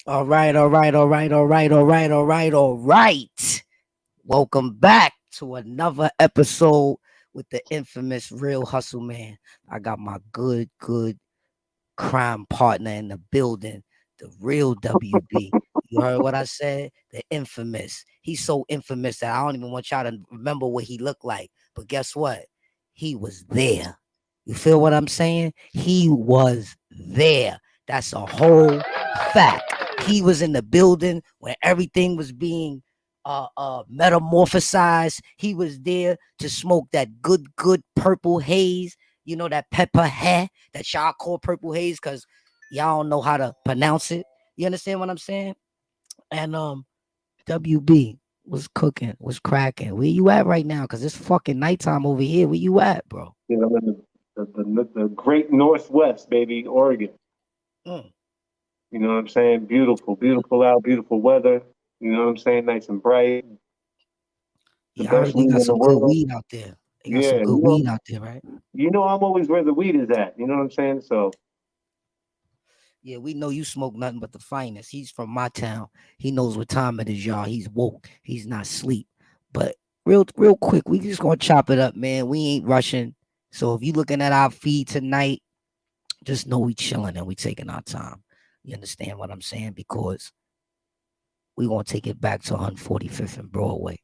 All right, all right, all right, all right, all right, all right, all right. Welcome back to another episode with the infamous Real Hustle Man. I got my good crime partner in the building, the real WB. You heard what I said? The infamous. He's so infamous that I don't even want y'all to remember what he looked like. But guess what? He was there. You feel what I'm saying? He was there. That's a whole fact. He was in the building when everything was being metamorphosized. He was there to smoke that good purple haze, that pepper hair that y'all call purple haze because y'all don't know how to pronounce it. You understand what I'm saying? And WB was cooking, was cracking. Where you at right now? Cause it's fucking nighttime over here. Where you at, bro? In the great Northwest, baby, Oregon. Mm. You know what I'm saying? Beautiful, beautiful out, beautiful weather. You know what I'm saying? Nice and bright. The Yeah, I heard best they weed got in the some good world. weed out there. They got some Yeah, good weed out there, right? I'm always where the weed is at. You know what I'm saying? So Yeah, we know you smoke nothing but the finest. He's from my town. He knows what time it is, y'all. He's woke. He's not asleep. But real quick, we just gonna chop it up, man. We ain't rushing. So if you looking at our feed tonight, just know we chilling and we taking our time. You understand what I'm saying? Because we gonna take it back to 145th and Broadway.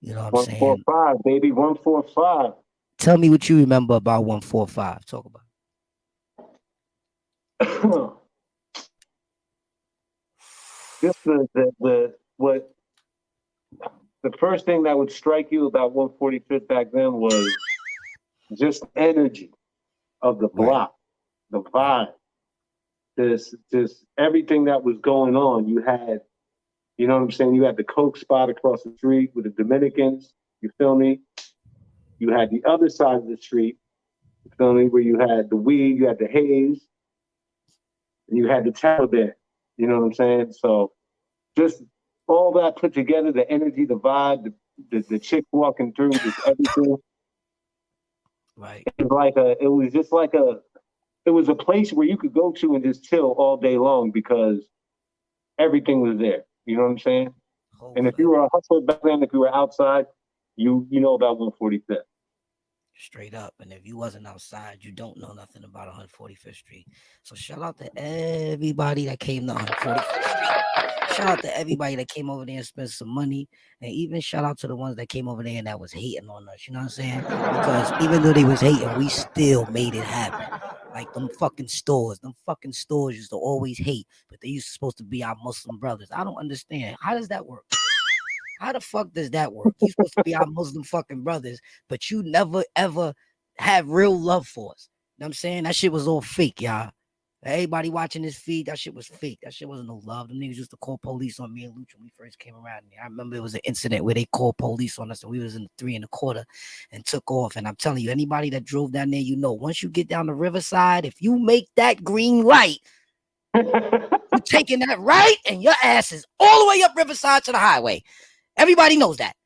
You know what I'm saying? 145, baby, 145. Tell me what you remember about 145. Talk about Just the what the first thing that would strike you about 145th back then was just energy of the it. Right, block, the right. vibe, this just everything that was going on. You had, you know what I'm saying? You had the Coke spot across the street with the Dominicans. You feel me? You had the other side of the street. You feel me? Where you had the weed, you had the haze, and you had the Taliban. You know what I'm saying? So just all that put together, the energy, the vibe, the chick walking through, just everything. Right. It was just like it was a place where you could go to and just chill all day long because everything was there. You know what I'm saying? Whole And if you flip. were a hustler back then, if you were outside, you know about 145th. Straight up. And if you wasn't outside, you don't know nothing about 145th Street. So shout out to everybody that came to 145th Street. Shout out to everybody that came over there and spent some money. And even shout out to the ones that came over there and that was hating on us. You know what I'm saying? Because even though they was hating, we still made it happen. Like them fucking stores used to always hate, but they used to supposed to be our Muslim brothers. I don't understand. How does that work? How the fuck does that work? You supposed to be our Muslim fucking brothers, but you never ever have real love for us. You know what I'm saying? That shit was all fake, y'all. Everybody watching this feed, that shit was fake. That shit wasn't no love. Them niggas used to call police on me and Lucha when we first came around here. I remember it was an incident where they called police on us and we was in the 3 1/4 and took off. And I'm telling you, anybody that drove down there, once you get down the riverside, if you make that green light, you taking that right and your ass is all the way up riverside to the highway. Everybody knows that.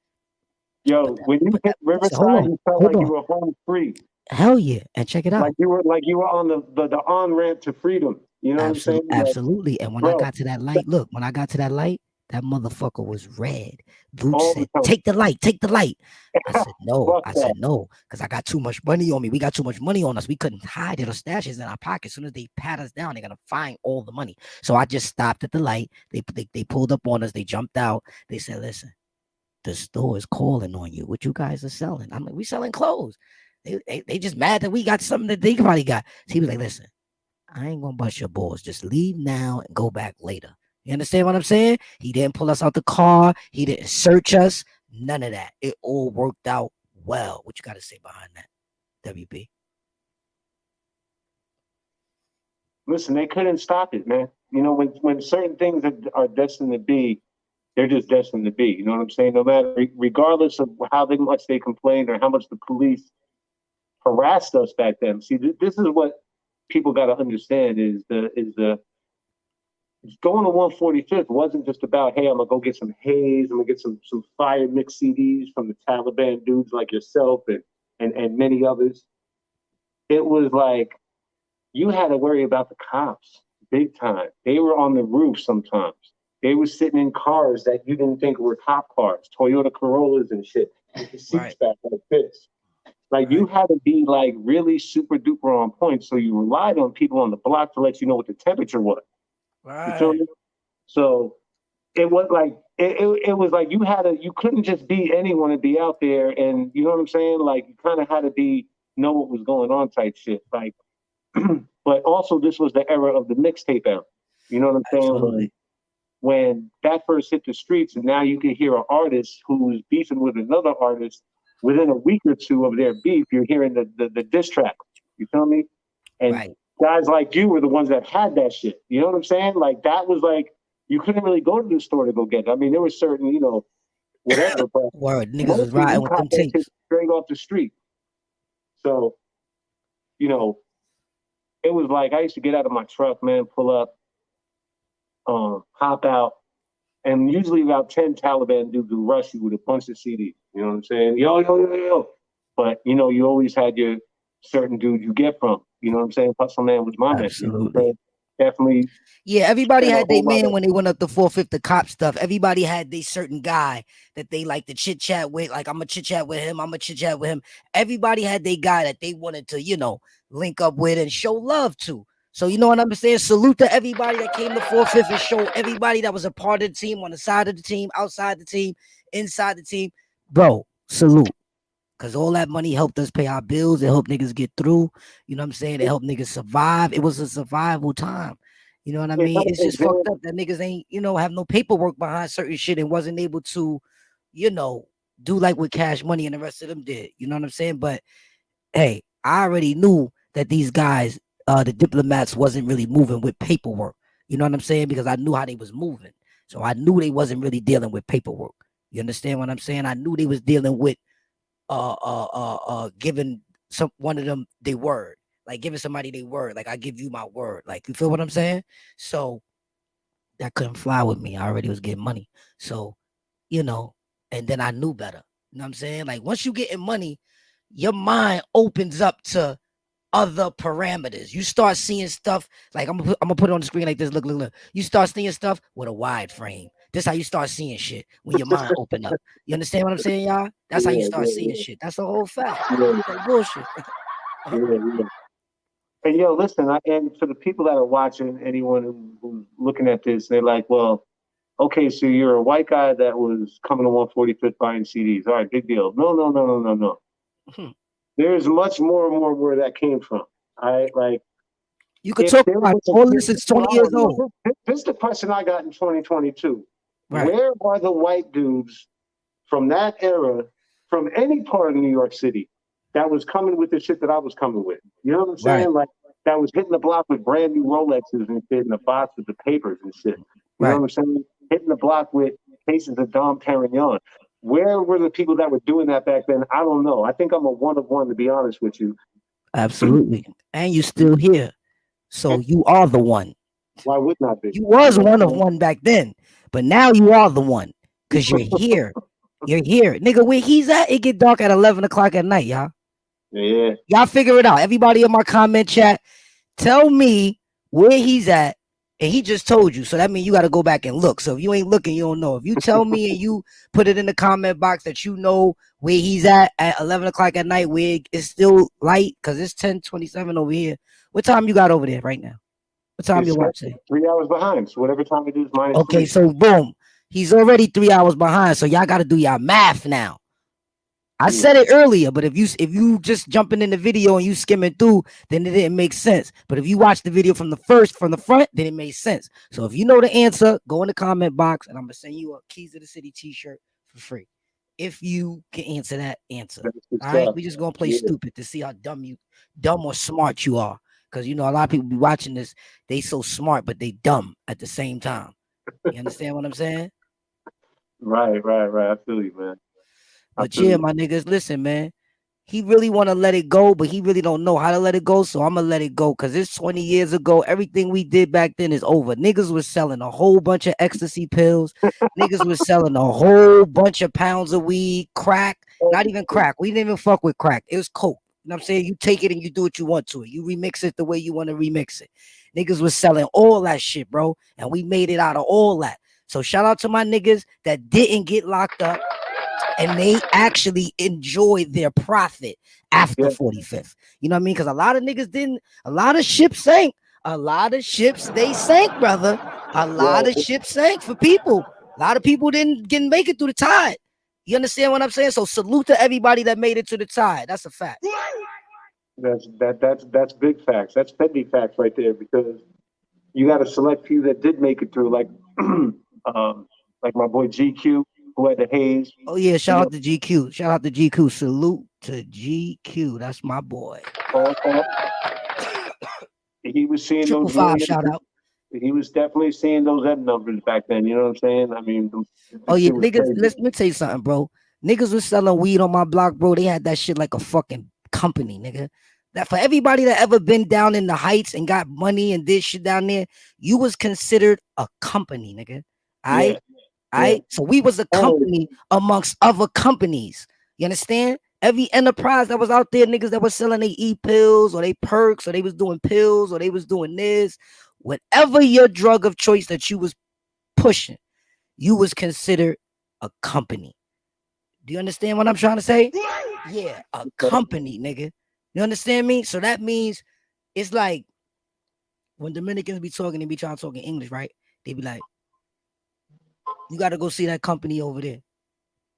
Yo, But that, when you but hit that, listen, Riverside, you felt hold like you on. were home free, Hell yeah, and check it out. like you were on the on ramp to freedom. You know what I'm saying? Absolutely, Like, absolutely. And when I bro, got to that light, look, when I got to that light, that motherfucker was red. Luch all the said, "Take the light, take the light." I time. said, "No." Fuck I that. said, "No," because I got too much money on me. We got too much money on us. We couldn't hide it or stash it in our pockets. As soon as they pat us down, they're gonna find all the money. So I just stopped at the light. They pulled up on us. They jumped out. They said, "Listen, the store is calling on you. What you guys are selling?" I'm like, "We selling clothes." They just mad that we got something that they probably got. So he was like, "Listen, I ain't gonna bust your balls. Just leave now and go back later." You understand what I'm saying? He didn't pull us out the car. He didn't search us. None of that. It all worked out well. What you got to say behind that, WB? Listen, they couldn't stop it, man. You know, when certain things are destined to be, they're just destined to be. You know what I'm saying? No matter, regardless of much they complained or how much the police harassed us back then. See, this is what people got to understand: is the going to 145th wasn't just about, hey, I'm gonna go get some haze, I'm gonna get some fire mix CDs from the Taliban dudes like yourself and many others. It was like you had to worry about the cops. big time. They were on the roof sometimes. They were sitting in cars that you didn't think were cop cars, Toyota Corollas and shit, with the seats Right. back like this. Like you Right. had to be like really super duper on point. So you relied on people on the block to let you know what the temperature was. You feel Right. me? So it was like it was like you couldn't just be anyone and be out there and you know what I'm saying? Like you kind of had to be know what was going on type shit. Like but also this was the era of the mixtape era. You know what I'm saying? Absolutely. When that first hit the streets, and now you can hear an artist who's beefing with another artist within a week or two of their beef, you're hearing the diss track. You feel me? And Right. guys like you were the ones that had that shit. You know what I'm saying? Like that was like you couldn't really go to the store to go get it. I mean, there was certain, whatever, but Word. Niggas was mostly you riding with caught them that shit tapes. straight off the street. So, you know, it was like I used to get out of my truck, man, pull up, hop out, and usually about 10 Taliban dudes would rush you with a bunch of CDs. You know what I'm saying? Yo, yo, yo, yo. But, you always had your certain dude you get from. You know what I'm saying? Hustle Man was my man. You know what I'm Absolutely. saying? Definitely Yeah, everybody spent a had their whole lot man of. when they went up the 4/5 the cop stuff. Everybody had their certain guy that they like to chit chat with. Like, I'm gonna chit chat with him. I'm gonna chit chat with him. Everybody had their guy that they wanted to, link up with and show love to. So, you know what I'm saying? Salute to everybody that came to 4/5 and show everybody that was a part of the team, on the side of the team, outside the team, inside the team. Bro, salute. Cause all that money helped us pay our bills. It helped niggas get through. You know what I'm saying? It helped niggas survive. It was a survival time. You know what I It mean? might It's have just fucked been up that niggas ain't, have no paperwork behind certain shit and wasn't able to, you know, do like what Cash Money and the rest of them did. You know what I'm saying? But hey, I already knew that these guys, the diplomats, wasn't really moving with paperwork. You know what I'm saying? Because I knew how they was moving. So I knew they wasn't really dealing with paperwork. You understand what I'm saying? I knew they was dealing with giving some one of them their word, like giving somebody their word, like I give you my word, like you feel what I'm saying? So that couldn't fly with me. I already was getting money, so you know, and then I knew better. You know what I'm saying? Like once you getting money, your mind opens up to other parameters. You start seeing stuff like I'm gonna put it on the screen like this. Look, look, look. You start seeing stuff with a wide frame. This how you start seeing shit when your mind open up. You understand what I'm saying, y'all? That's how you yeah, start seeing yeah, shit. That's the whole fact. yeah, It's like bullshit. yeah, yeah, yeah. And yo, listen, and for the people that are watching, anyone who's looking at this, they're like, well, okay, so you're a white guy that was coming to 145th buying CDs. All right, big deal. No, no, no, no, no, no. There's much more and more where that came from. All right, like You could if talk there about was it. All this is 20 well, I years don't know. old. This is the question I got in 2022. Right, Where are the white dudes from that era, from any part of New York City, that was coming with the shit that I was coming with? You know what I'm right, saying? Like that was hitting the block with brand new Rolexes and shit in the box with the papers and shit. You know right. what I'm saying? Hitting the block with cases of Dom Perignon. Where were the people that were doing that back then? I don't know. I think I'm a one of one, to be honest with you. Absolutely. And you still here. So you are the one. Why wouldn't I be? You You was know one what of I'm one back then, but now you are the one. Cause you're here. You're here. Nigga, where he's at, it get dark at 11 o'clock at night, y'all. saying? Y'all figure it out. Everybody in my comment chat, tell me where he's at. And he just told you. So that means you got to go back and look. So if you ain't looking, you don't know. If you tell me and you put it in the comment box that you know where he's at 11 o'clock at night, where it's still light, because it's 10:27 over here. What time you got over there right now? What time It's your watch say? 3 hours behind. So whatever time it is, minus Okay, three. so boom. He's already 3 hours behind. So y'all got to do y'all math now. I Mm. said it earlier, but if you just jumping in the video and you skimming through, then it didn't make sense. But if you watch the video from the front, then it made sense. So if you know the answer, go in the comment box and I'm gonna send you a Keys to the City t-shirt for free. If you can answer that answer. That's good All right. stuff. We just gonna play Yeah. stupid to see how dumb or smart you are. Cause a lot of people be watching this, they so smart, but they dumb at the same time. You understand what I'm saying? Right, right, right. I feel you, man. I But feel yeah, you. my niggas, listen, man. He really want to let it go, but he really don't know how to let it go. So I'm gonna let it go because it's 20 years ago. Everything we did back then is over. Niggas was selling a whole bunch of ecstasy pills. Niggas was selling a whole bunch of pounds of weed, crack. Not even crack. We didn't even fuck with crack. It was coke. know what I'm saying? You take it and you do what you want to it. You remix it the way you want to remix it. Niggas was selling all that shit, bro. And we made it out of all that. So shout out to my niggas that didn't get locked up and they actually enjoyed their profit after Yeah, 45th. You know what I mean? Because a lot of niggas didn't, a lot of ships sank. A lot of ships they sank, brother. A lot right. of ships sank for people. A lot of people didn't make it through the tide. You understand what I'm saying? So salute to everybody that made it to the tide. That's a fact. That's big facts. That's petty facts right there because you got a select few that did make it through, like my boy GQ who had the haze. Oh yeah, You shout know, out to GQ. Shout out to GQ. Salute to GQ. That's my boy. all, he was seeing Triple those five millions. shout out. He was definitely seeing those M numbers back then. You know what I'm saying? I mean, the Oh yeah, shit was niggas. crazy. Let me tell you something, bro. Niggas was selling weed on my block, bro. They had that shit like a fucking company, nigga. That for everybody that ever been down in the heights and got money and did shit down there, you was considered a company, nigga. Yeah, I, yeah. so we was a And company amongst other companies. You understand? Every enterprise that was out there, niggas that was selling they e-pills or they perks or they was doing pills or they was doing this, whatever your drug of choice that you was pushing, you was considered a company. Do you understand what I'm trying to say? Yeah, a company, nigga. You understand me? So that means it's like when Dominicans be talking, they be trying to talk in English, right? They be like, you got to go see that company over there.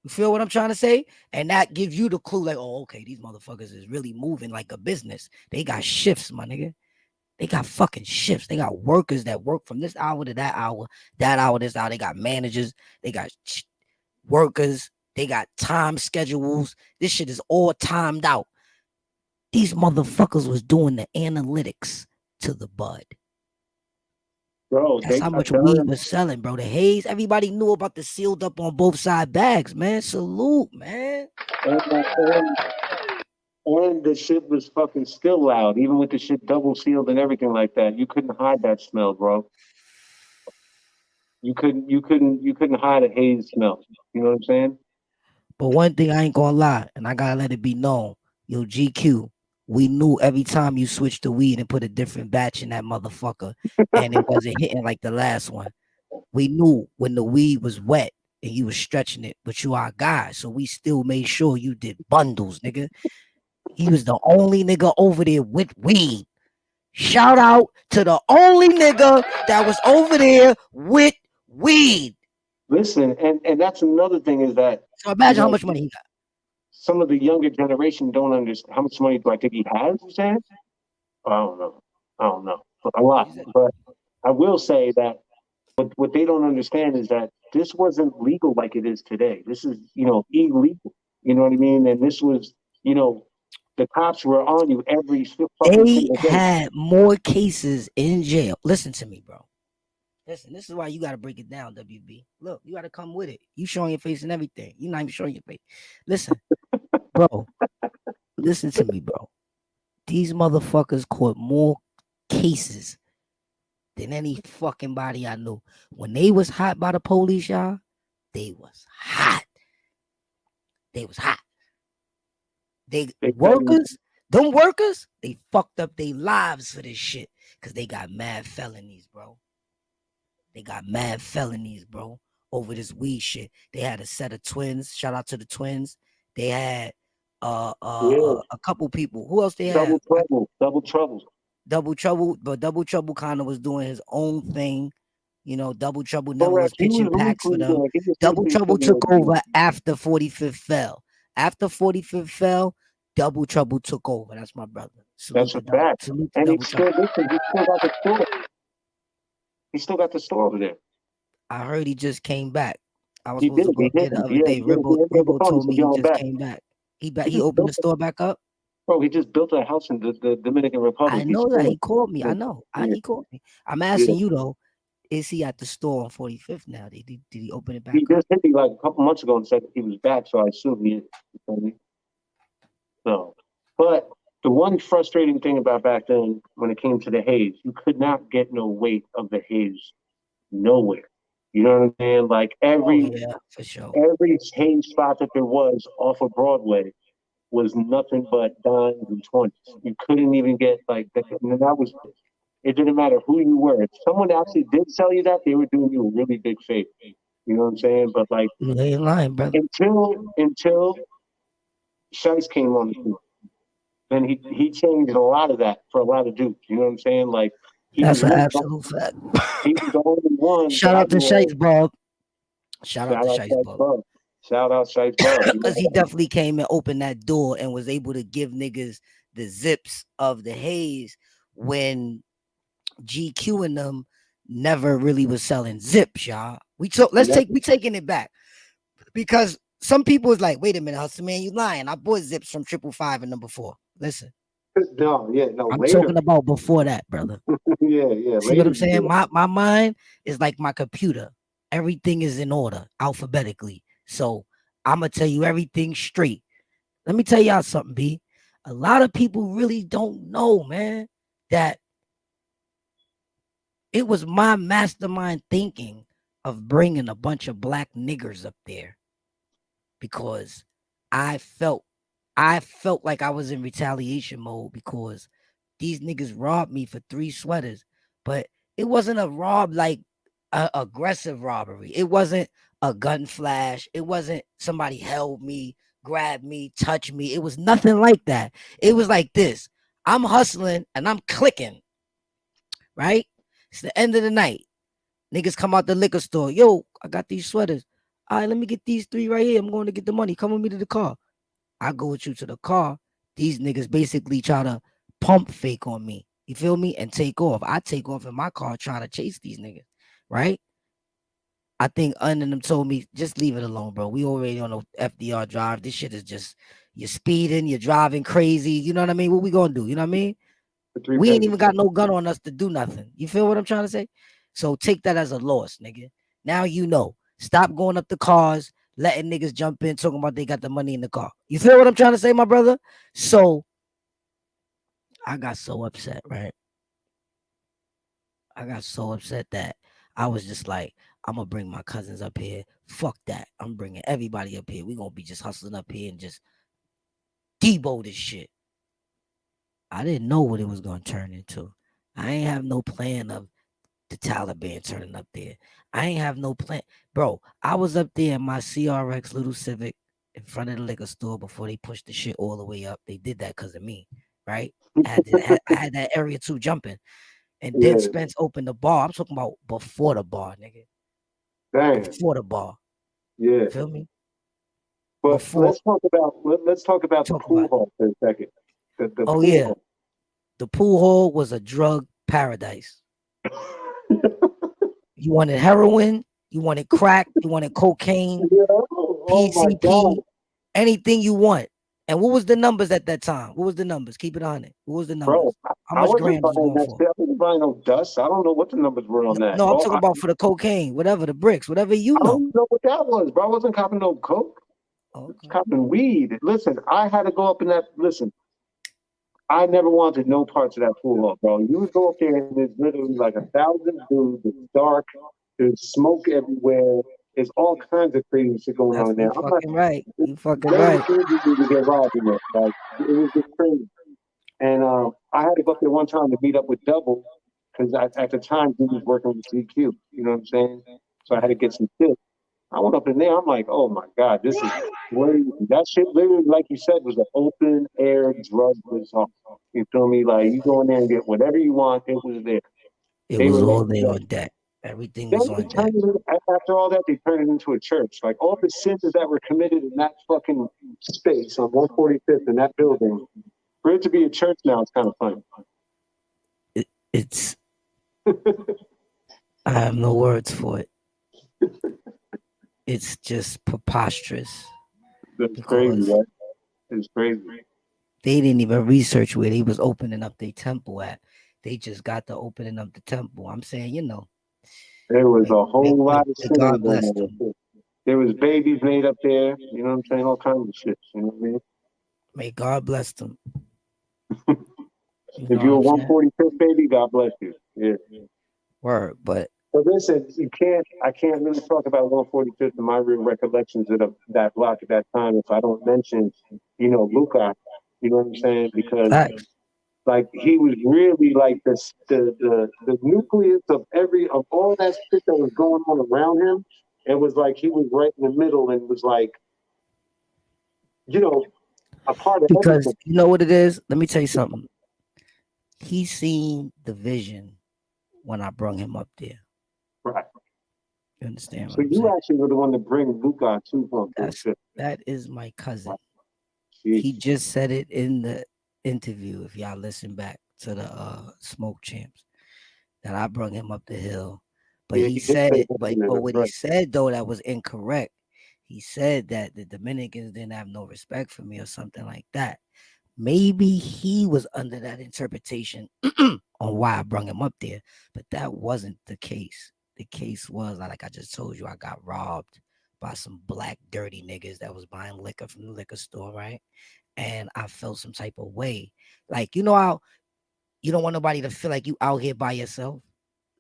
You feel what I'm trying to say? And that gives you the clue, like, oh, okay, these motherfuckers is really moving like a business. They got shifts, my nigga. They got fucking shifts. They got workers that work from this hour to that hour, this hour. They got managers. They got workers. They got time schedules. This shit is all timed out. These motherfuckers was doing the analytics to the bud. bro, That's they how got much weed done. was selling, bro. The haze, everybody knew about the sealed up on both side bags, man. Salute, man. And, and the shit was fucking still loud, even with the shit double sealed and everything like that. You couldn't hide that smell, bro. You couldn't hide a haze smell. You know what I'm saying? But one thing I ain't gonna lie, and I gotta let it be known, yo, GQ, we knew every time you switched the weed and put a different batch in that motherfucker, and it wasn't hitting like the last one. We knew when the weed was wet and you was stretching it, but you our guy, so we still made sure you did bundles, nigga. He was the only nigga over there with weed. Shout out to the only nigga that was over there with weed. Listen, and that's another thing is that So you imagine how know much money he got. some of the younger generation don't understand how much money do I think he has. You saying? I don't know. I don't know. A What lot, you say? but I will say that what they don't understand is that this wasn't legal like it is today. This is illegal. You know what I mean? And this was you know the cops were on you every fucking They single day. had more cases in jail. Listen to me, bro. Listen, this is why you gotta break it down, WB. Look, you gotta come with it. You showing your face and everything. You're not even showing your face. Listen, bro. Listen to me, bro. These motherfuckers caught more cases than any fucking body I knew. When they was hot by the police, y'all, they was hot. They was hot. They They couldn't. workers, them workers, they fucked up their lives for this shit. Cause they got mad felonies, bro. They got mad felonies, bro, over this weed shit. They had a set of twins. Shout out to the twins. They had Yeah, a couple people. Who else they had? double trouble, double trouble. Double Trouble, but Double Trouble kind of was doing his own thing. You know, Double Trouble never was Correct. He was pitching packs for loosely them. doing. He was Double loosely Trouble putting took those over deals. after 45th fell. After 45th fell, Double Trouble took over. That's my brother. That's a fact. Salute to And he Double still Trouble. listen. He still got the store. He still got the store over there. I heard he just came back. I was He supposed did. to go He up hit there the me. other Yeah, day. he did. He hit me on the Ribbo phone. He told said, me "Yo, he I'm just back." came back. He He just opened built. the store back up. Bro, he just built a house in the Dominican I Republic. He's know that still. he called me. I know. Yeah, He called me. I'm yeah. asking you though, is he at the store on 45th now? Did he open it He back up? just hit me like a couple months ago and said he was back, so I assume he is. You feel me? So, but the one frustrating thing about back then, when it came to the haze, you could not get no weight of the haze nowhere. You know what I'm saying? Like Oh every yeah, for sure. every haze spot that there was off of Broadway, was nothing but dimes and 20s. You couldn't even get like that. And that was, it didn't matter who you were. If someone actually did sell you that, they were doing you a really big favor. You know what I'm saying? But like You ain't lying, brother. until Shice came on the scene, then he changed a lot of that for a lot of dudes. You know what I'm saying? Like he was That's an one, absolute fact. he was the only one that Shout I out to knew of. Shice Bob. Shout out Shout to out Shice Shice Bob. Bub. Shout out Shice Bub. You Because he know, definitely came and opened that door and was able to give niggas the zips of the haze when GQ and them never really was selling zips, y'all. We taking it back because some people is like, wait a minute, hustle man, you lying. I bought zips from 555 and number 4. Listen, no, I'm later. talking about before that, brother. Yeah, See what later I'm you did. saying? My mind is like my computer. Everything is in order alphabetically. So I'm gonna tell you everything straight. Let me tell y'all something, B. A lot of people really don't know, man, that it was my mastermind thinking of bringing a bunch of black niggers up there because I felt like I was in retaliation mode because these niggas robbed me for 3 sweaters, but it wasn't a rob like a aggressive robbery. It wasn't a gun flash. It wasn't somebody held me, grabbed me, touched me. It was nothing like that. It was like this. I'm hustling and I'm clicking, right? It's the end of the night. Niggas come out the liquor store. Yo, I got these sweaters. All right, let me get these 3 right here. I'm going to get the money. Come with me to the car. I go with you to the car. These niggas basically try to pump fake on me. You feel me? And take off. I take off in my car trying to chase these niggas. Right? I think Un and them told me, just leave it alone, bro. We already on a FDR drive. This shit is just, you're speeding, you're driving crazy. You know what I mean? What we gonna do? You know what I mean? For three We ain't pennies. even got no gun on us to do nothing. You feel what I'm trying to say? So take that as a loss, nigga. Now you know. Stop going up the cars, letting niggas jump in, talking about they got the money in the car. You feel what I'm trying to say, my brother? So I got so upset, right? I got so upset that I was just like, I'm gonna bring my cousins up here. Fuck that. I'm bringing everybody up here. We gonna be just hustling up here and just debo this shit. I didn't know what it was gonna turn into. I ain't have no plan of the Taliban turning up there. I ain't have no plan. Bro, I was up there in my CRX little Civic in front of the liquor store before they pushed the shit all the way up. They did that because of me, right? I had that area 2 jumping. And then Yeah, Spence opened the bar. I'm talking about before the bar, nigga. damn. Before the bar. Yeah. Feel me? But Before let's talk about the talk pool about it. hall for a second. The Oh pool yeah. hall. The pool hall was a drug paradise. You wanted heroin, you wanted crack, you wanted cocaine, Yeah. Oh my God, PCP, anything you want. And what was the numbers at that time? What was the numbers? Keep it on it. What was the bro! numbers? How I much wasn't grams was buying going that for? shit. I wasn't buying no dust. I don't know what the numbers were on that. No, I'm Oh, talking about for the cocaine, whatever, the bricks, whatever you I don't know. even know what that was, bro. I wasn't copping no coke. I was Okay. copping weed. Listen, I had to go up in that. Listen, I never wanted no parts of that pool hall, bro. You would go up there and there's literally like 1,000 dudes. It's dark. There's smoke everywhere. There's all kinds of crazy shit going on That's in you there. I'm not. fucking right. You fucking There was right. crazy to get robbed in there. Like it was just crazy. And I had to go up there one time to meet up with Double because at the time he was working with GQ. You know what I'm saying? So I had to Right. get some tips. I went up in there. I'm like, oh my God, this is crazy. That shit literally, like you said, was an open air drug resort. You feel me? Like you go in there and get whatever you want. It was there. It They was were all letting there you go. on deck. Everything Then was they on deck. turned it, after all that, they turned it into a church. Like all the sins that were committed in that fucking space on 145th in that building, for it to be a church now, it's kind of funny. It's I have no words for it. It's just preposterous That's crazy, because right? It's crazy. they didn't even research where they was opening up their temple at. They just got to opening up the temple. I'm saying, There was may, a may, whole may, lot of may sinning God going bless on there them. too. There was babies made up there. You know what I'm saying? All kinds of shit. You know what I mean? May God bless them. You know If what you're a I'm saying? 145th baby, God bless you. Yeah. Word. But But listen, I can't really talk about 145th and my real recollections of that block at that time if I don't mention, Luca. You know what I'm saying? Because Facts. like he was really like this, the nucleus of of all that shit that was going on around him. It was like he was right in the middle and was like, you know, a part of Because everything. you know what it is? Let me tell you something. He seen the vision when I brung him up there. Right. You understand what So I'm you saying? actually were the one to bring Luca to That's 145th. that is my cousin. He Jeez. just said it in the interview. If y'all listen back to the Smoke Champs, that I brung him up the hill. But Yeah, he he did said say it, that but in there. but That's what he right. said though that was incorrect. He said that the Dominicans didn't have no respect for me or something like that. Maybe he was under that interpretation on why I brung him up there, but that wasn't the case. The case was like I just told you, I got robbed by some black dirty niggas that was buying liquor from the liquor store, right? And I felt some type of way. Like, you know how you don't want nobody to feel like you out here by yourself.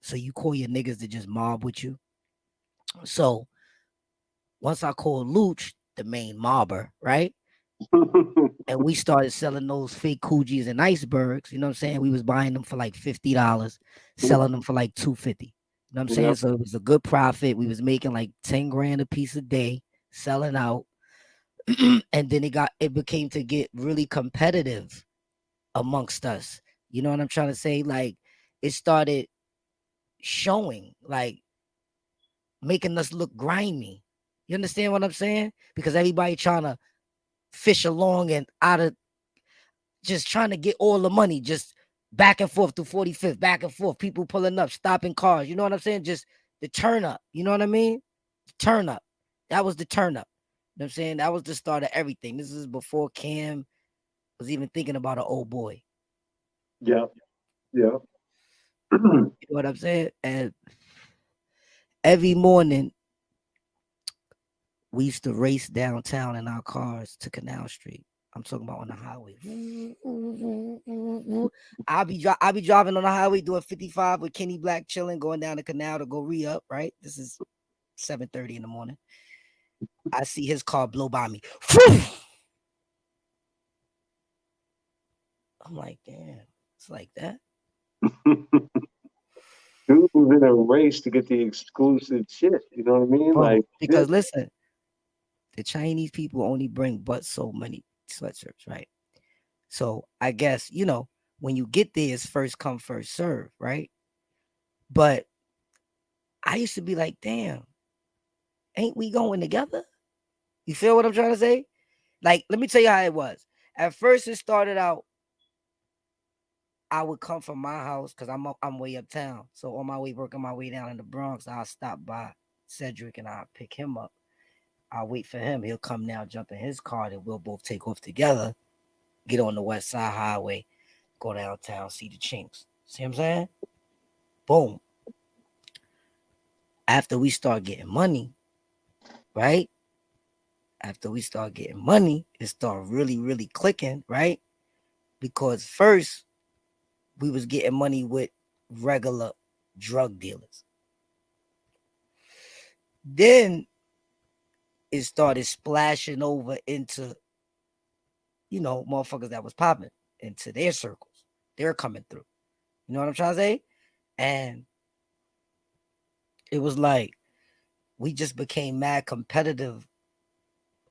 So you call your niggas to just mob with you. So once I called Luch, the main mobber, right? And we started selling those fake Coogis and icebergs. You know what I'm saying? We was buying them for like $50, selling them for like $250. You know what I'm Yeah. saying? So it was a good profit. We was making like 10 grand a piece a day, selling out. And then it became to get really competitive amongst us. You know what I'm trying to say? Like it started showing, like making us look grimy. You understand what I'm saying? Because everybody trying to fish along and out of just trying to get all the money, just back and forth to 45th, back and forth, people pulling up, stopping cars. You know what I'm saying? Just the turn up. You know what I mean? The turn up. That was the turn up. You know what I'm saying? That was the start of everything. This is before Cam was even thinking about an old boy. Yeah. Yeah. You know what I'm saying? And every morning we used to race downtown in our cars to Canal Street. I'm talking about on the highway. I'll be driving on the highway doing 55 with Kenny Black chilling, going down the canal to go re-up, right? This is 7:30 in the morning. I see his car blow by me. I'm like, damn, it's like that. Dude was in a race to get the exclusive shit. You know what I mean? Bro, Like, shit. because listen, the Chinese people only bring but so many sweatshirts, right? So I guess, when you get there, it's first come, first serve, right? But I used to be like, damn, ain't we going together? You feel what I'm trying to say? Like, let me tell you how it was. At first, it started out, I would come from my house because I'm way uptown. So on my way, working my way down in the Bronx, I'll stop by Cedric and I'll pick him up. I'll wait for him. He'll come now, jump in his car, and we'll both take off together, get on the West Side Highway, go downtown, see the chinks. See what I'm saying? Boom. After we start getting money, right? After we start getting money, it start really, really clicking, right? Because first we was getting money with regular drug dealers. Then it started splashing over into, motherfuckers that was popping into their circles. They're coming through. You know what I'm trying to say? And it was like we just became mad competitive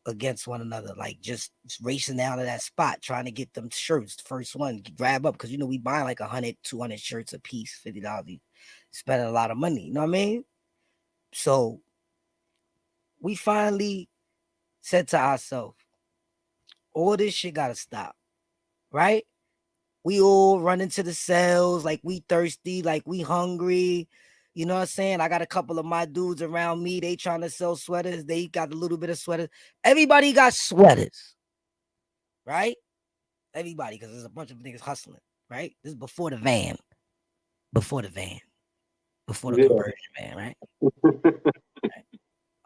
against one another, like just racing out of that spot, trying to get them shirts. The first one, grab up, because we buy like 100, 200 shirts a piece, $50. Spending a lot of money, you know what I mean? So we finally said to ourselves, all this shit gotta stop, right? We all run into the cells like we thirsty, like we hungry. You know what I'm saying? I got a couple of my dudes around me. They trying to sell sweaters. They got a little bit of sweaters. Everybody got sweaters, right? Everybody, because there's a bunch of niggas hustling, right? This is before the van, before the van, before the Yeah. conversion van, right? Right.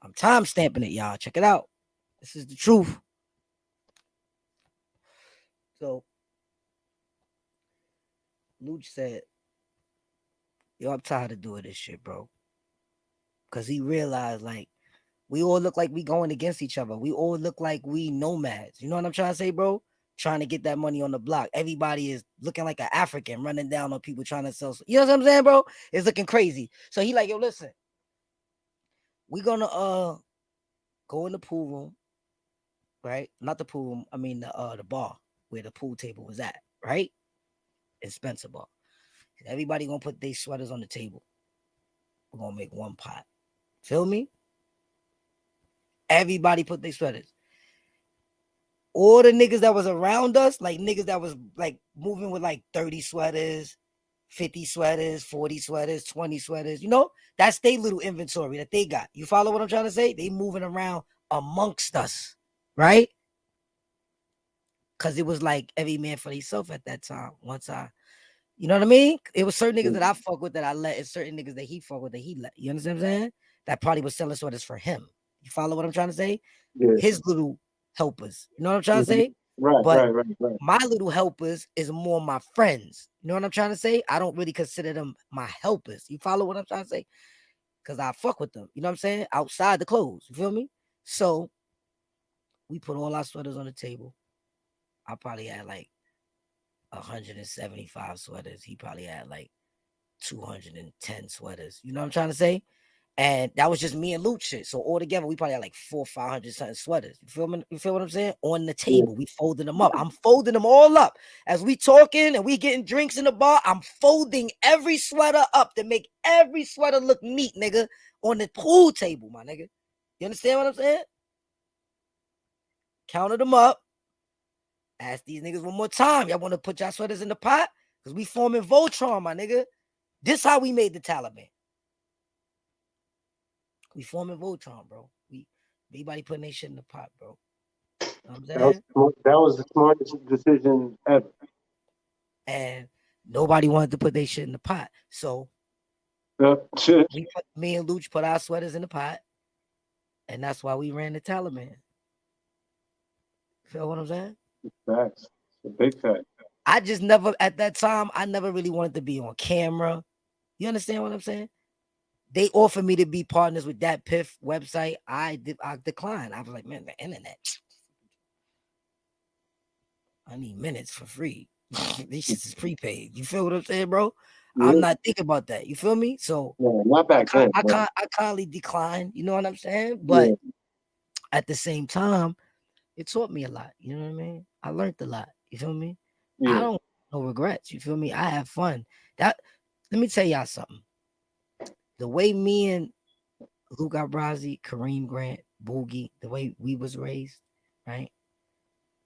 I'm time stamping it, y'all. Check it out. This is the truth. So Luch said, yo, I'm tired of doing this shit, bro. because he realized like we all look like we going against each other. We all look like we nomads. You know what I'm trying to say, bro? Trying to get that money on the block. Everybody is looking like an African running down on people trying to sell. You know what I'm saying, bro? It's looking crazy. So he like, yo, listen, we gonna go in the pool room, right? Not the pool room. I mean the bar where the pool table was at, right? In Spencer Bar. Everybody gonna put their sweaters on the table. We're gonna make one pot. Feel me? Everybody put their sweaters. All the niggas that was around us, like niggas that was like moving with like 30 sweaters, 50 sweaters, 40 sweaters, 20 sweaters, you know, that's their little inventory that they got. You follow what I'm trying to say? They moving around amongst us, right? Because it was like every man for himself at that time. Once you know what I mean? It was certain niggas that I fuck with that I let, and certain niggas that he fuck with that he let. You understand what I'm saying? That probably was selling sweaters for him. You follow what I'm trying to say? Yeah. His little helpers. You know what I'm trying to say? Right, But right. my little helpers is more my friends. You know what I'm trying to say? I don't really consider them my helpers. You follow what I'm trying to say? Because I fuck with them. You know what I'm saying? Outside the clothes. You feel me? So we put all our sweaters on the table. I probably had like 175 sweaters. He probably had like 210 sweaters. You know what I'm trying to say? And that was just me and Luke shit. So all together, we probably had like 400-500 something sweaters. You feel me? You feel what I'm saying? On the table, we folding them up. I'm folding them all up as we talking and we getting drinks in the bar. I'm folding every sweater up to make every sweater look neat, nigga, on the pool table, my nigga. You understand what I'm saying? Counted them up. Ask these niggas one more time. Y'all want to put y'all sweaters in the pot? Because we forming Voltron, my nigga. This how we made the Taliban. We forming Voltron, bro. Everybody putting their shit in the pot, bro. You know what I'm saying? That was the smartest decision ever. And nobody wanted to put their shit in the pot. So me and Luch put our sweaters in the pot. And that's why we ran the Taliban. Feel what I'm saying? Facts. A big fact. I just never, at that time, I never really wanted to be on camera. You understand what I'm saying? They offered me to be partners with that Piff website. I declined. I was like, man, the internet. I need minutes for free. This shit is prepaid. You feel what I'm saying, bro? Yeah. I'm not thinking about that. You feel me? So not back then. I kindly decline. You know what I'm saying? But at the same time, it taught me a lot. You know what I mean? I learned a lot. You feel me? I don't no regrets. You feel me? I have fun. Let me tell y'all something. The way me and Luke Abrazi, Kareem Grant, Boogie, the way we was raised, right?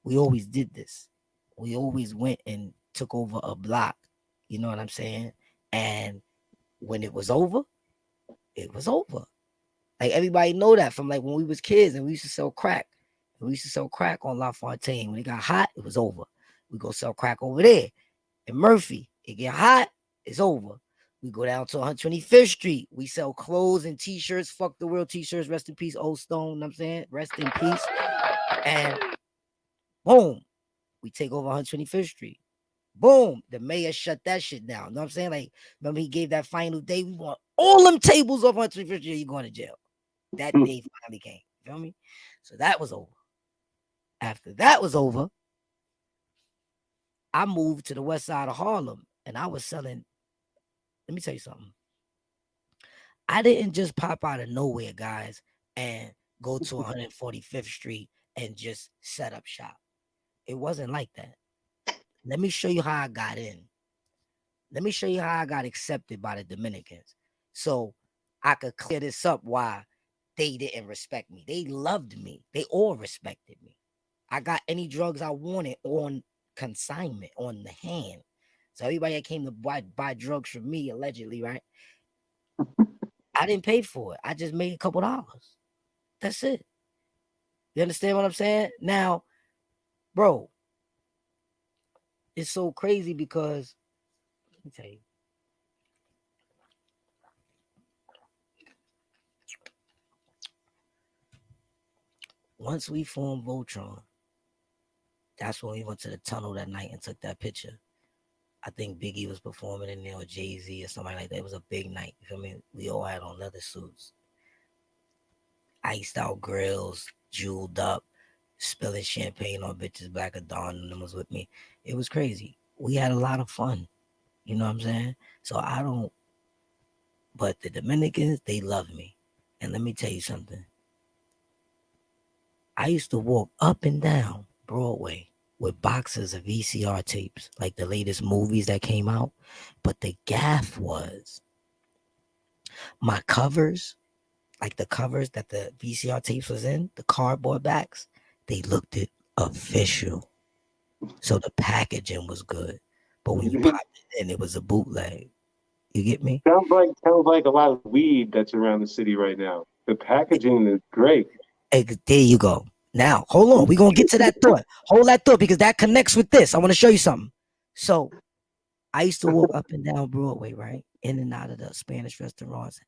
We always did this. We always went and took over a block. You know what I'm saying? And when it was over, it was over. Like everybody know that from like when we was kids and we used to sell crack. We used to sell crack on La Fontaine. When it got hot, it was over. We go sell crack over there. In Murphy, it get hot, it's over. We go down to 125th Street. We sell clothes and t-shirts. Fuck the world t-shirts. Rest in peace, Old Stone. You know what I'm saying? Rest in peace. And boom, we take over 125th Street. Boom, the mayor shut that shit down. You know what I'm saying? Like, remember he gave that final day. We want all them tables off 125th Street. You're going to jail. That day finally came. You feel me? So that was over. After that was over, I moved to the west side of Harlem and I was selling. Let me tell you something. I didn't just pop out of nowhere, guys, and go to 145th Street and just set up shop. It wasn't like that. Let me show you how I got in. Let me show you how I got accepted by the Dominicans. So I could clear this up why they didn't respect me. They loved me. They all respected me. I got any drugs I wanted on consignment, on the hand. So everybody that came to buy drugs from me, allegedly, right? I didn't pay for it. I just made a couple dollars. That's it. You understand what I'm saying? Now, bro, it's so crazy because, let me tell you. Once we formed Voltron, that's when we went to the tunnel that night and took that picture. I think Biggie was performing in there or Jay-Z or something like that. It was a big night. You feel me? We all had on leather suits. iced out grills, jeweled up, spilling champagne on bitches. Black of Dawn and them was with me. It was crazy. We had a lot of fun. You know what I'm saying? So I don't. But the Dominicans, they love me. And let me tell you something. I used to walk up and down Broadway with boxes of VCR tapes, like the latest movies that came out. But the gaff was my covers, like the covers that the VCR tapes was in, the cardboard backs, they looked it official. So the packaging was good. But when you popped it in, it was a bootleg. You get me? Sounds like a lot of weed that's around the city right now. The packaging is great. There you go. Now, hold on. We're going to get to that thought. Hold that thought because that connects with this. I want to show you something. So I used to walk up and down Broadway, right? In and out of the Spanish restaurants,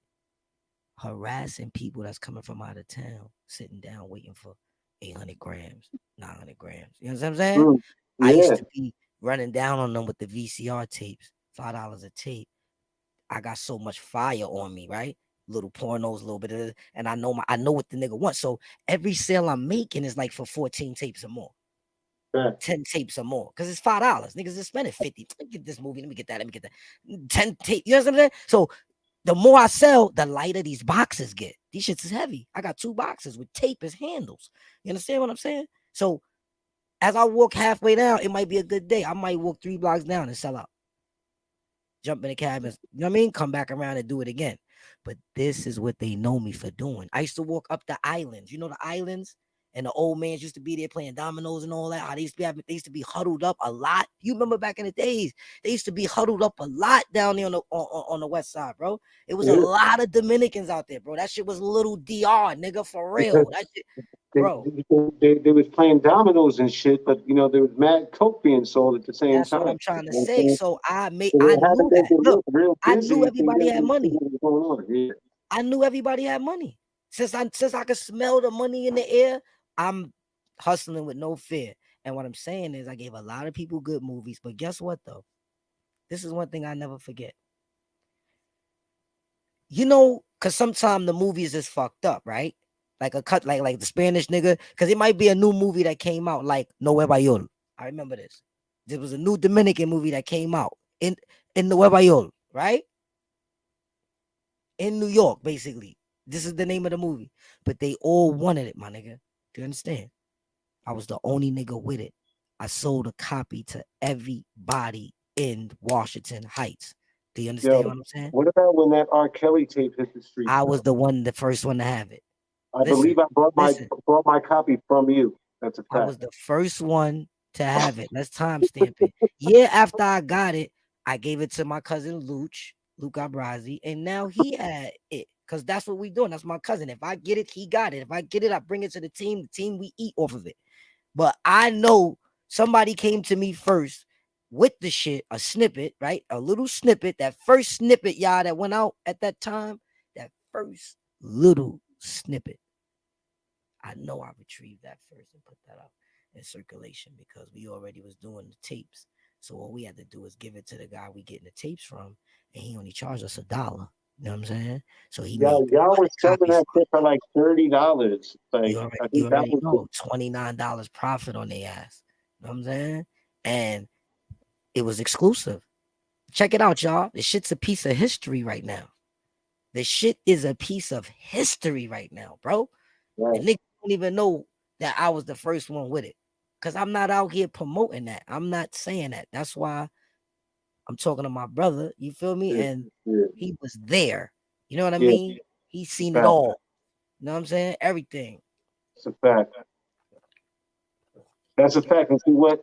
harassing people that's coming from out of town, sitting down waiting for 800 grams, 900 grams. You know what I'm saying? Mm, I used yeah, to be running down on them with the VCR tapes, $5 a tape. I got so much fire on me, right? Little pornos, a little bit of this, and I know what the nigga wants. So every sale I'm making is like for 14 tapes or more. yeah. 10 tapes or more because it's $5. Niggas is spending 50. Let me get this movie. Let me get that. Let me get that. 10 tape. You know what I'm saying? So the more I sell, the lighter these boxes get. These shits is heavy. I got 2 boxes with tape as handles. You understand what I'm saying? So as I walk halfway down, it might be a good day. I might walk 3 blocks down and sell out. Jump in the cab and, you know what I mean? Come back around and do it again. But this is what they know me for doing. I used to walk up the islands. You know the islands? And the old mans used to be there playing dominoes and all that. How they used to be huddled up a lot. You remember back in the days, they used to be huddled up a lot down there on the west side, bro. It was a Yeah. lot of Dominicans out there, bro. That shit was little DR, nigga, for real. That shit, They, bro. they was playing dominoes and shit, but there was mad coke being sold at the same That's what time. I'm trying to You know say. what I'm saying? So So I they had to knew make that. it Look, look real I knew busy so you everybody guys had can see money. what was going on. Yeah. I knew everybody had money. Since I could smell the money in the air, I'm hustling with no fear. And what I'm saying is I gave a lot of people good movies, but guess what though? This is one thing I never forget. You know, cause sometimes the movies is fucked up, right? Like a cut, like the Spanish nigga, cause it might be a new movie that came out, like Nueva York. I remember this. There was a new Dominican movie that came out in Nueva York, right? In New York, basically. This is the name of the movie. But they all wanted it, my nigga. Do you understand? I was the only nigga with it. I sold a copy to everybody in Washington Heights. Do you understand Yo, what I'm saying? what about when that R. Kelly tape hit the streets, I was though? the first one to have it. I Listen, believe I listen. brought my copy from you. That's a I fact. was the first one to have it. Let's timestamp it. Year after I got it, I gave it to my cousin Luke Abrazi, and now he had it. Cause that's what we doing. That's my cousin. If I get it, he got it. If I get it, I bring it to the team. The team we eat off of it. But I know somebody came to me first with the shit, a snippet, right? A little snippet. That first snippet, y'all, that went out at that time. That first little snippet. I know I retrieved that first and put that out in circulation because we already was doing the tapes. So all we had to do is give it to the guy we getting the tapes from, and he only charged us $1. You know what I'm saying? So he made Y'all 300 was selling copies that for shit for $1. like $30. Like I You think that already was know $29 profit on their ass. You know what I'm saying? And it was exclusive. Check it out, y'all. This shit's a piece of history right now. This shit is a piece of history right now, bro. right. And niggas don't even know that I was the first one with it. Cause I'm not out here promoting that. I'm not saying that. That's why I'm talking to my brother. You feel me? Yeah, And yeah, he was there. You know what I yeah. mean? He's It's a seen it fact. all. You know what I'm saying? Everything. It's a fact. That's a fact. And see what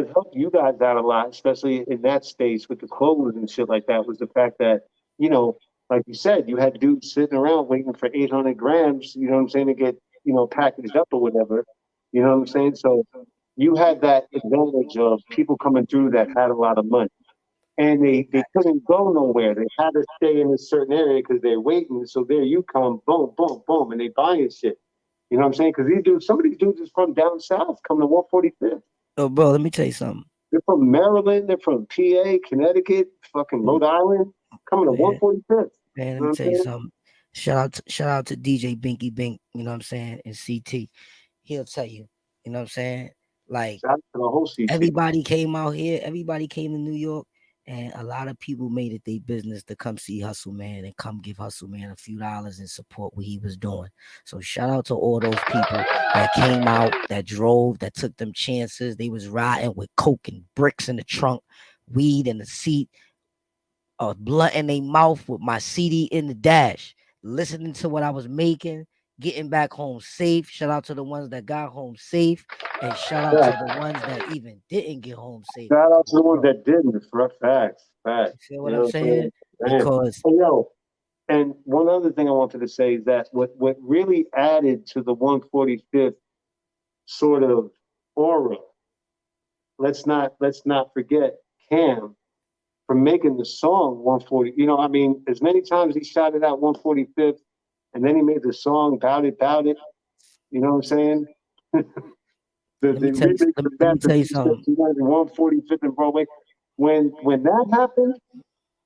helped you guys out a lot, especially in that space with the clothes and shit like that, was the fact that, you know, like you said, you had dudes sitting around waiting for 800 grams, you know what I'm saying, to get, packaged up or whatever. You know what I'm saying? So you had that advantage of people coming through that had a lot of money. And they couldn't go nowhere. They had to stay in a certain area because they're waiting. So there you come, boom, boom, boom, and they buying shit. You know what I'm saying? Because some of these dudes is from down south, coming to 145th. Oh, bro, let me tell you something. They're from Maryland. They're from PA, Connecticut, fucking Mm, Rhode Island, coming to Man, 145th. man, You let know me what tell I'm you saying? something. Shout out to DJ Binky Bink, you know what I'm saying, and CT. He'll tell you, you know what I'm saying? Like Shout out to the whole CT. everybody came out here, everybody came to New York, and a lot of people made it their business to come see Hustle Man and come give Hustle Man a few dollars and support what he was doing. So shout out to all those people that came out, that drove, that took them chances. They was riding with coke and bricks in the trunk, weed in the seat, a blunt in their mouth with my CD in the dash, listening to what I was making, getting back home safe. Shout out to the ones that got home safe, and shout out Yeah. to the ones that even didn't get home safe. Shout out Because, to the ones bro, that didn't. For facts, facts. you feel You what I'm know what I'm saying? saying? Man. Because Hey, yo, and one other thing I wanted to say is that what really added to the 145th sort of aura, let's not forget Cam for making the song 140. You know, I mean, as many times he shouted out 145th, and then he made the song Bout It. You know what I'm saying? let The me tell you, remix of let that, me the tell you steps something. he wanted 145th and Broadway. When that happened,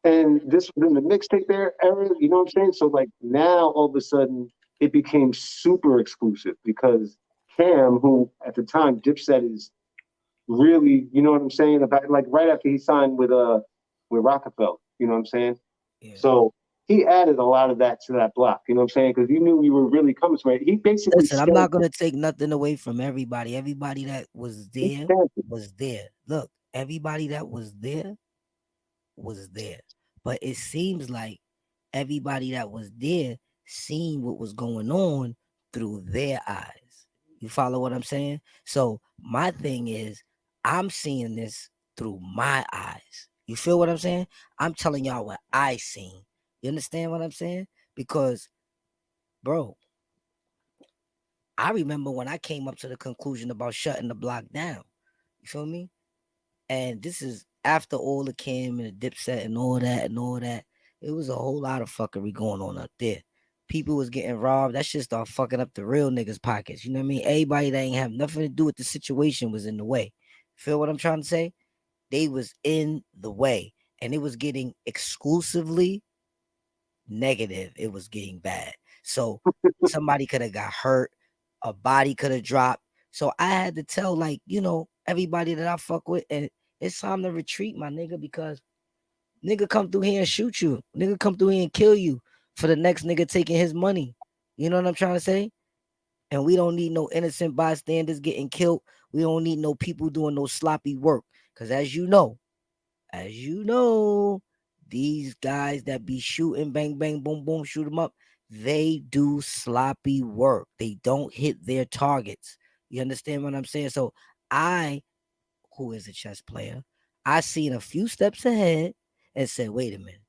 and this was in the mixtape era, you know what I'm saying? So like now all of a sudden it became super exclusive because Cam, who at the time Dipset is really, you know what I'm saying, about like right after he signed with Rockefeller, you know what I'm saying? Yeah. So he added a lot of that to that block, you know what I'm saying? Because he knew we were really coming from it. He basically Listen, I'm not stamped gonna take nothing away from everybody. Everybody that was he there stamped it. was there. Look, everybody that was there. But it seems like everybody that was there seen what was going on through their eyes. You follow what I'm saying? So my thing is, I'm seeing this through my eyes. You feel what I'm saying? I'm telling y'all what I seen. You understand what I'm saying? Because, bro, I remember when I came up to the conclusion about shutting the block down. You feel me? And this is after all the Kim and the Dipset and all that and all that. It was a whole lot of fuckery going on up there. People was getting robbed. That shit started fucking up the real niggas' pockets. You know what I mean? Everybody that ain't have nothing to do with the situation was in the way. Feel what I'm trying to say? They was in the way. And it was getting exclusively negative. It was getting bad. So somebody could have got hurt, a body could have dropped. So I had to tell, like, everybody that I fuck with, and it's time to retreat, my nigga, because nigga come through here and shoot you. Nigga come through here and kill you for the next nigga taking his money. You know what I'm trying to say? And we don't need no innocent bystanders getting killed. We don't need no people doing no sloppy work. Cause as you know, these guys that be shooting, bang, bang, boom, boom, shoot them up, they do sloppy work. They don't hit their targets. You understand what I'm saying? So I, who is a chess player, I seen a few steps ahead and said, wait a minute,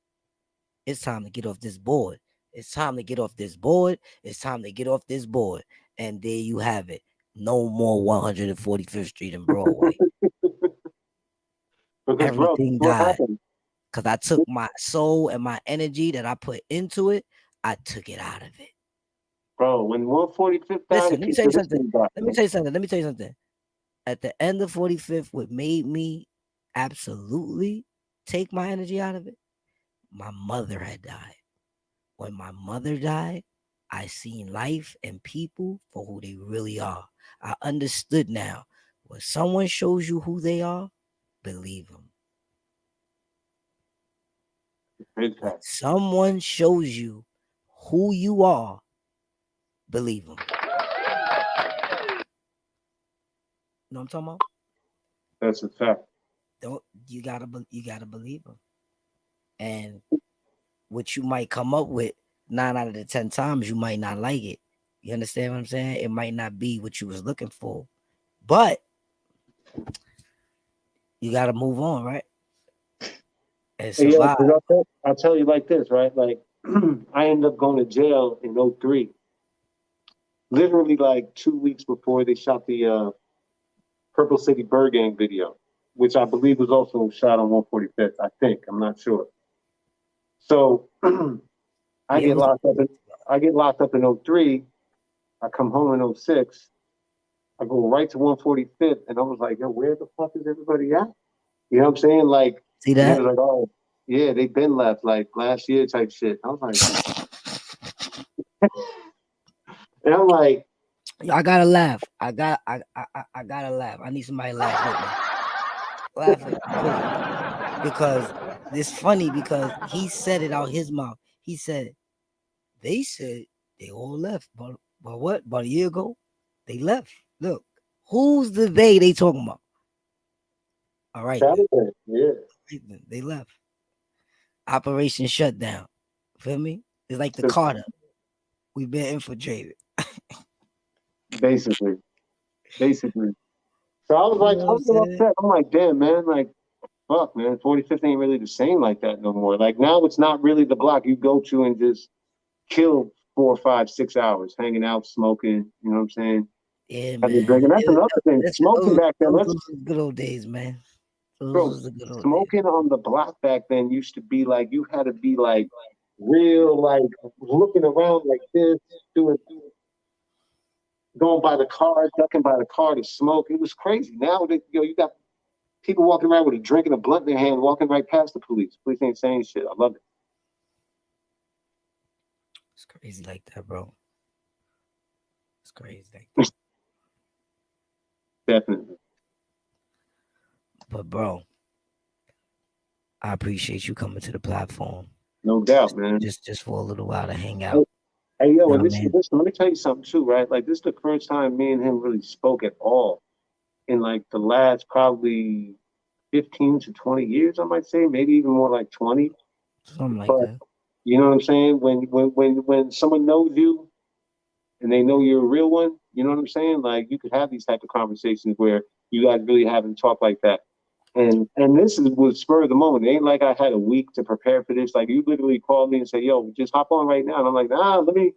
it's time to get off this board. It's time to get off this board. It's time to get off this board. And there you have it. No more 145th Street and Broadway. Because bro, this is Everything what died. happened. Because I took my soul and my energy that I put into it, I took it out of it. Bro, when 145th died, Listen, and let me tell people you something. listening back, Let me tell you something. Let me tell you something. At the end of 45th, what made me absolutely take my energy out of it, my mother had died. When my mother died, I seen life and people for who they really are. I understood now. When someone shows you who they are, believe them. big When facts. someone shows you who you are, believe them. You know what I'm talking about? That's a fact. Don't you gotta believe them. And what you might come up with 9 out of the 10 times, you might not like it. You understand what I'm saying? It might not be what you was looking for, but you gotta move on, right? And Hey, yo, survive. 'cause I'll tell you like this, right? Like, I ended up going to jail in '03, literally like 2 weeks before they shot the Purple City Bird Gang video, which I believe was also shot on 145th. I think I'm not sure. So I Yeah, it get was. locked up. I get locked up in '03. I come home in '06. I go right to 145th, and I was like, yo, where the fuck is everybody at? You know what I'm saying? Like, See and they that? was like, oh, yeah, they been left like last year type shit. I was like, And I'm like, Yo, I gotta laugh. I gotta laugh. I need somebody to laugh with me. Laugh with me, please. Because it's funny because he said it out his mouth. He said, they said they all left. But what? About a year ago, they left. Look, who's the they talking about? All right, then. Taliban, yeah, Right then. They left. Operation Shutdown. Feel me? It's like the so Carter. We've been infiltrated. basically, basically. So I was You like, know I what I'm was a little saying? upset. I'm like, damn, man, like, fuck, man, 45th ain't really the same like that no more. Like now, it's not really the block you go to and just kill 4, 5, 6 hours hanging out, smoking. You know what I'm saying? Yeah, Having a man. drink, and that's another thing. Smoking back then, Those let's was the good old days, man. Those bro, was the good old days. smoking on the block back then used to be like you had to be like real, like looking around like this, doing going by the car, ducking by the car to smoke. It was crazy. Now that you got people walking around with a drink and a blunt in their hand, walking right past the police. Police ain't saying shit. I love it. It's crazy like that, bro. It's crazy like that. Definitely. But bro, I appreciate you coming to the platform. No doubt, man. Just for a little while to hang Hey, out. hey, yo, You know and what I this, mean? let me tell you something too, right? Like this is the first time me and him really spoke at all in like the last probably 15 to 20 years, I might say, maybe even more like 20. Something like But that. you know what I'm saying? When someone knows you and they know you're a real one, you know what I'm saying? Like you could have these type of conversations where you guys really haven't talked like that. And this is was spur of the moment. It ain't like I had a week to prepare for this. Like you literally called me and said, "Yo, just hop on right now." And I'm like, "Nah, let me